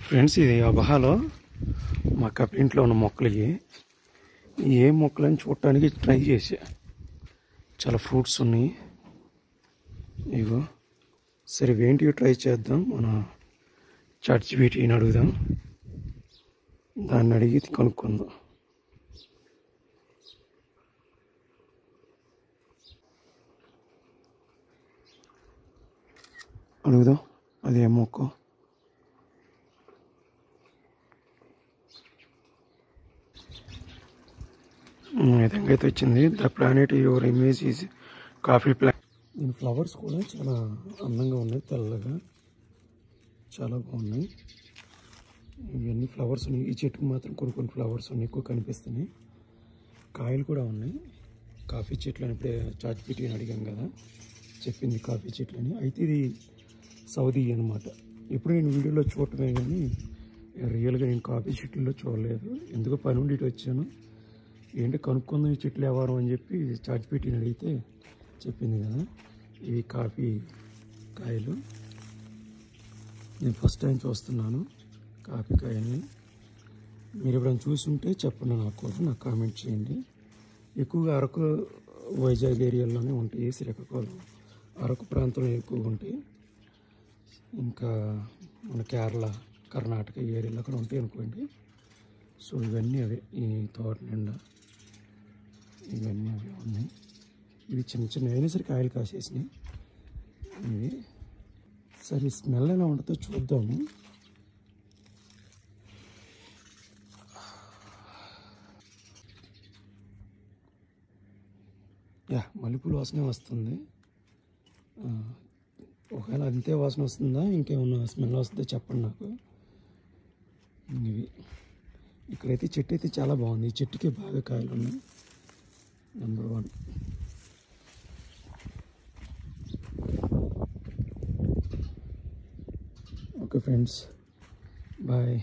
Friends, ఇది అబహాలో మా కప్లింట్లో ఉన్న మొక్కలు. ఏ మొక్కలని చూడటానికి ట్రై చేసా. చాలా ఫ్రూట్స్ ఉన్నాయి. ఇగో సరే ఏంటి ట్రై చేద్దాం. మన ChatGPTని అడుగుదాం. దాన్ని అడిగి కనుక్కుందాం. అడుగుదాం అది ఏ మొక్క. విధంగా అయితే వచ్చింది. The planet your image is coffee plant. దీని ఫ్లవర్స్ కూడా చాలా అందంగా ఉన్నాయి, తెల్లగా చాలా బాగున్నాయి. ఇవన్నీ ఫ్లవర్స్ ఉన్నాయి. ఈ చెట్టుకు మాత్రం కొన్ని ఫ్లవర్స్ ఉన్నాయి, ఎక్కువ కనిపిస్తున్నాయి. కాయలు కూడా ఉన్నాయి. కాఫీ చెట్లు అని ఇప్పుడే ChatGPTని అడిగాం కదా, చెప్పింది కాఫీ చెట్లు అని. అయితే ఇది సౌదీ అనమాట. ఇప్పుడు నేను వీడియోలో చూడటమే కానీ రియల్గా నేను కాఫీ చెట్లలో చూడలేదు. ఎందుకో పని ఉండి వచ్చాను. ఏంటి కనుక్కుందాం ఈ చెట్లు ఎవరు అని చెప్పి ChatGPTని అడిగితే చెప్పింది కదా, ఇవి కాఫీ కాయలు. నేను ఫస్ట్ టైం చూస్తున్నాను కాఫీ కాయల్ని. మీరు ఎప్పుడైనా చూసుంటే చెప్పండి, నాకు కామెంట్ చేయండి. ఎక్కువగా అరకు, వైజాగ్ ఏరియాలోనే ఉంటాయి. శ్రీకాకుళం, అరకు ప్రాంతంలో ఎక్కువగా ఉంటాయి. ఇంకా మన కేరళ, కర్ణాటక ఏరియాలో అక్కడ ఉంటాయి అనుకోండి. సో ఇవన్నీ అవే. ఈ తోట నిండా ఇవన్నీ అవే ఉన్నాయి. ఇవి చిన్న అయినా సరే కాయలు కాసేసినాయి. ఇవి సరే స్మెల్ ఎలా ఉంటుందో చూద్దాము. మల్లెపూల వాసనే వస్తుంది. ఒకవేళ అంతే వాసన వస్తుందా, ఇంకేమన్నా స్మెల్ వస్తుందో చెప్పండి నాకు. ఇవి ఇక్కడైతే చెట్టు అయితే చాలా బాగుంది. ఈ చెట్టుకి బాగా కాయలు ఉన్నాయి. నెంబర్ 1. Okay friends, bye.